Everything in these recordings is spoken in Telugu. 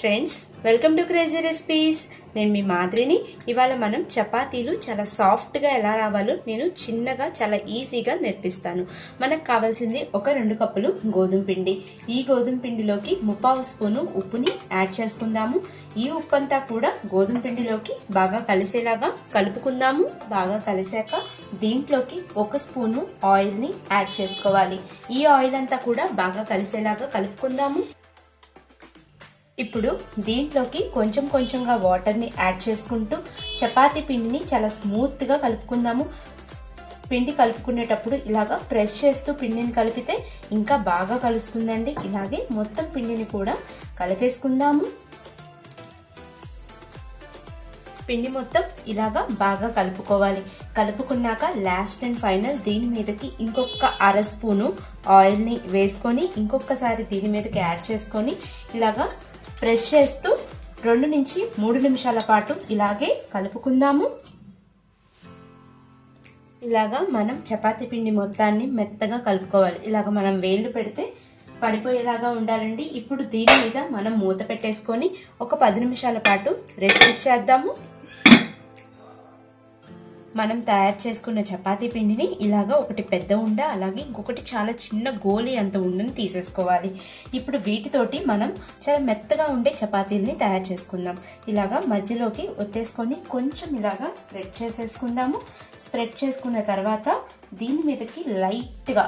Friends, welcome to crazy recipes. నేను మీ మాదిరిని. ఇవాళ మనం చపాతీలు చాలా సాఫ్ట్గా ఎలా రావాలో నేను చిన్నగా చాలా ఈజీగా నేర్పిస్తాను. మనకు కావాల్సింది ఒక 2 కప్పులు గోధుమ పిండి. ఈ గోధుమ పిండిలోకి 1/2 స్పూను ఉప్పుని యాడ్ చేసుకుందాము. ఈ ఉప్పు అంతా కూడా గోధుమ పిండిలోకి బాగా కలిసేలాగా కలుపుకుందాము. బాగా కలిసాక దీంట్లోకి 1 స్పూను ఆయిల్ని యాడ్ చేసుకోవాలి. ఈ ఆయిల్ అంతా కూడా బాగా కలిసేలాగా కలుపుకుందాము. ఇప్పుడు దీంట్లోకి కొంచెం కొంచెంగా వాటర్ని యాడ్ చేసుకుంటూ చపాతీ పిండిని చాలా స్మూత్గా కలుపుకుందాము. పిండి కలుపుకునేటప్పుడు ఇలాగా ప్రెస్ చేస్తూ పిండిని కలిపితే ఇంకా బాగా కలుస్తుందండి. ఇలాగే మొత్తం పిండిని కూడా కలిపేసుకుందాము. పిండి మొత్తం ఇలాగా బాగా కలుపుకోవాలి. కలుపుకున్నాక లాస్ట్ అండ్ ఫైనల్ దీని మీదకి ఇంకొక 1/2 స్పూను ఆయిల్ని వేసుకొని ఇంకొకసారి దీని మీదకి యాడ్ చేసుకొని ఇలాగా ప్రెస్ చేస్తూ 2 నుంచి 3 నిమిషాల పాటు ఇలాగే కలుపుకుందాము. ఇలాగా మనం చపాతీ పిండి మొత్తాన్ని మెత్తగా కలుపుకోవాలి. ఇలాగ మనం వేళ్ళు పెడితే పడిపోయేలాగా ఉండాలండి. ఇప్పుడు దీని మీద మనం మూత పెట్టేసుకొని ఒక 10 నిమిషాల పాటు రెస్ట్ ఇచ్చేద్దాము. మనం తయారు చేసుకున్న చపాతీ పిండిని ఇలాగా ఒకటి పెద్ద ఉండ, అలాగే ఇంకొకటి చాలా చిన్న గోలి అంత ఉండని తీసేసుకోవాలి. ఇప్పుడు వీటితోటి మనం చాలా మెత్తగా ఉండే చపాతీల్ని తయారు చేసుకుందాం. ఇలాగా మధ్యలోకి ఒత్తేసుకొని కొంచెం ఇలాగా స్ప్రెడ్ చేసేసుకుందాము. స్ప్రెడ్ చేసుకున్న తర్వాత దీని మీదకి లైట్గా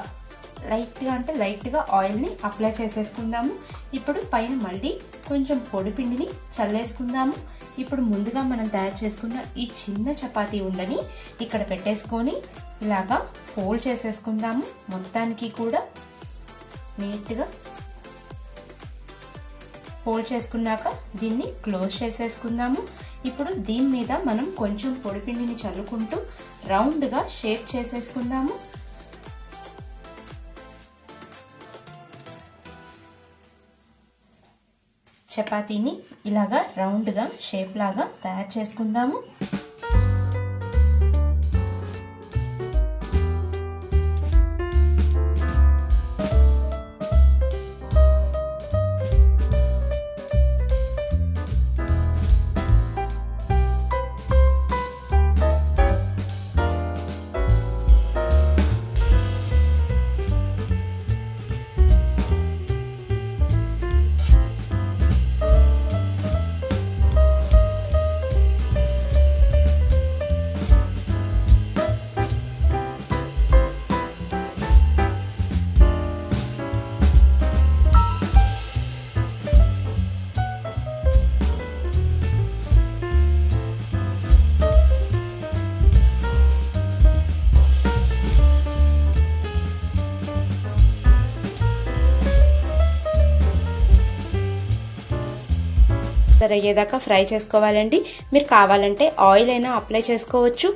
ఆయిల్ని అప్లై చేసేసుకుందాము. ఇప్పుడు పైన మళ్ళీ కొంచెం పొడి పిండిని చల్లేసుకుందాము. ఇప్పుడు ముందుగా మనం తయారు చేసుకున్న ఈ చిన్న చపాతీ ఉండని ఇక్కడ పెట్టేసుకొని ఇలాగా ఫోల్డ్ చేసేసుకుందాము. మొత్తానికి కూడా నీట్గా ఫోల్డ్ చేసుకున్నాక దీన్ని క్లోజ్ చేసేసుకుందాము. ఇప్పుడు దీని మీద మనం కొంచెం పొడి పిండిని చల్లుకుంటూ రౌండ్గా షేప్ చేసేసుకుందాము. చపాతీని ఇలాగా రౌండ్గా షేప్ లాగా తయారు చేసుకుందాము. అయ్యేదాకా ఫ్రై చేసుకోవాలండి. మీరు కావాలంటే ఆయిల్ అయినా అప్లై చేసుకోవచ్చు.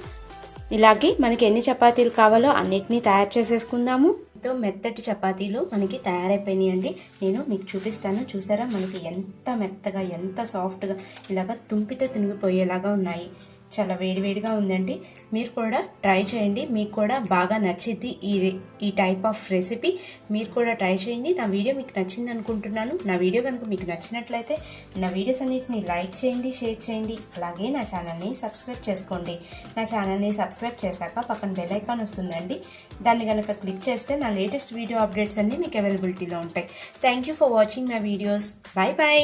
ఇలాగే మనకి ఎన్ని చపాతీలు కావాలో అన్నిటినీ తయారు చేసేసుకుందాము. ఎంతో మెత్తటి చపాతీలు మనకి తయారైపోయినాయండి. నేను మీకు చూపిస్తాను. చూసారా మనకి ఎంత మెత్తగా ఎంత సాఫ్ట్గా ఇలాగా తుంపితే తినిగిపోయేలాగా ఉన్నాయి. చాలా వేడివేడిగా ఉందండి. మీరు కూడా ట్రై చేయండి. మీకు కూడా బాగా నచ్చిద్ది ఈ టైప్ ఆఫ్ రెసిపీ. మీరు కూడా ట్రై చేయండి. నా వీడియో మీకు నచ్చింది అనుకుంటున్నాను. నా వీడియో కనుక మీకు నచ్చినట్లయితే నా వీడియోస్ అన్నిటిని లైక్ చేయండి, షేర్ చేయండి. అలాగే నా ఛానల్ని సబ్స్క్రైబ్ చేసుకోండి. నా ఛానల్ని సబ్స్క్రైబ్ చేశాక పక్కన బెల్ ఐకాన్ వస్తుందండి. దాన్ని కనుక క్లిక్ చేస్తే నా లేటెస్ట్ వీడియో అప్డేట్స్ అన్ని మీకు అవైలబిలిటీలో ఉంటాయి. Thank you for watching my videos. By by.